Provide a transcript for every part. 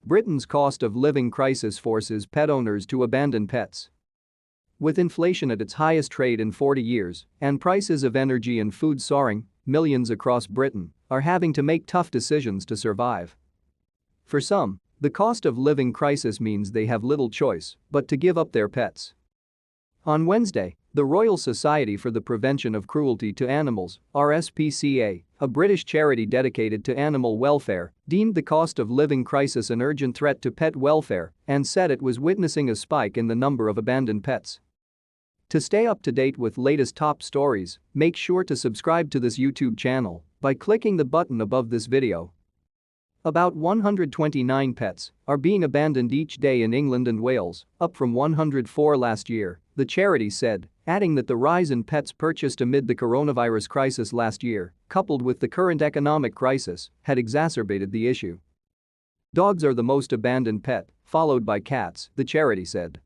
Britain's cost of living crisis forces pet owners to abandon pets. With inflation at its highest rate in 40 years and prices of energy and food soaring, millions across Britain are having to make tough decisions to survive. For some, the cost of living crisis means they have little choice but to give up their pets. On Wednesday, the Royal Society for the Prevention of Cruelty to Animals, RSPCA, a British charity dedicated to animal welfare, deemed the cost of living crisis an urgent threat to pet welfare and said it was witnessing a spike in the number of abandoned pets. To stay up to date with latest top stories, make sure to subscribe to this YouTube channel by clicking the button above this video. About 129 pets are being abandoned each day in England and Wales, up from 104 last year, the charity said, adding that the rise in pets purchased amid the coronavirus crisis last year, coupled with the current economic crisis, had exacerbated the issue. Dogs are the most abandoned pet, followed by cats, the charity said.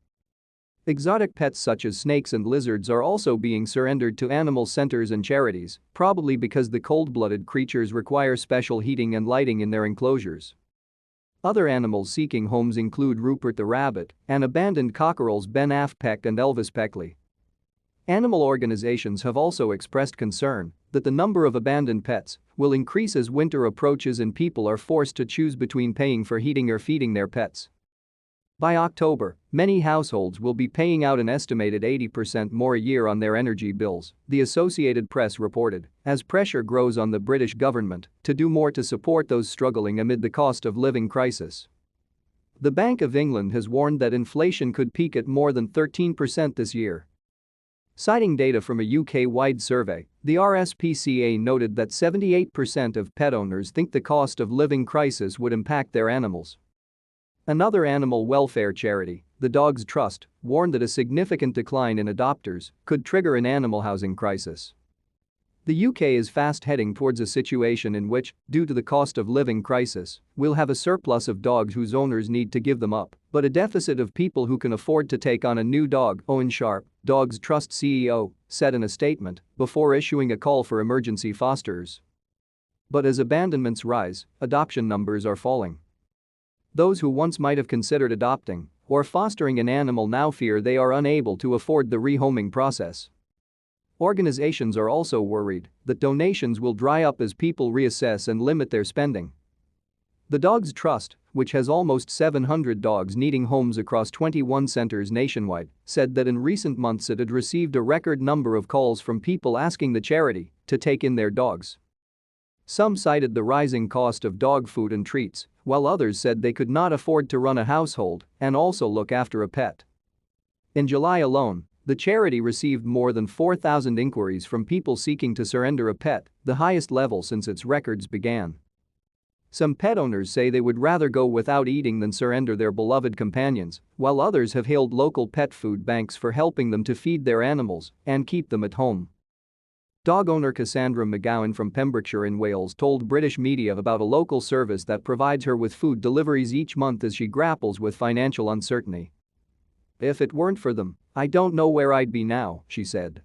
Exotic pets such as snakes and lizards are also being surrendered to animal centers and charities, probably because the cold-blooded creatures require special heating and lighting in their enclosures. Other animals seeking homes include Rupert the rabbit and abandoned cockerels Ben Afpeck and Elvis Peckley. Animal organizations have also expressed concern that the number of abandoned pets will increase as winter approaches and people are forced to choose between paying for heating or feeding their pets. By October, many households will be paying out an estimated 80% more a year on their energy bills, the Associated Press reported, as pressure grows on the British government to do more to support those struggling amid the cost of living crisis. The Bank of England has warned that inflation could peak at more than 13% this year. Citing data from a UK-wide survey, the RSPCA noted that 78% of pet owners think the cost of living crisis would impact their animals. Another animal welfare charity, the Dogs Trust, warned that a significant decline in adopters could trigger an animal housing crisis. The UK is fast heading towards a situation in which, due to the cost of living crisis, we'll have a surplus of dogs whose owners need to give them up, but a deficit of people who can afford to take on a new dog, Owen Sharp, Dogs Trust CEO, said in a statement before issuing a call for emergency fosterers. But as abandonments rise, adoption numbers are falling. Those who once might have considered adopting or fostering an animal now fear they are unable to afford the rehoming process. Organizations are also worried that donations will dry up as people reassess and limit their spending. The Dogs Trust, which has almost 700 dogs needing homes across 21 centers nationwide, said that in recent months it had received a record number of calls from people asking the charity to take in their dogs. Some cited the rising cost of dog food and treats, while others said they could not afford to run a household and also look after a pet. In July alone, the charity received more than 4,000 inquiries from people seeking to surrender a pet, the highest level since its records began. Some pet owners say they would rather go without eating than surrender their beloved companions, while others have hailed local pet food banks for helping them to feed their animals and keep them at home. Dog owner Cassandra McGowan from Pembrokeshire in Wales told British media about a local service that provides her with food deliveries each month as she grapples with financial uncertainty. "If it weren't for them, I don't know where I'd be now," she said.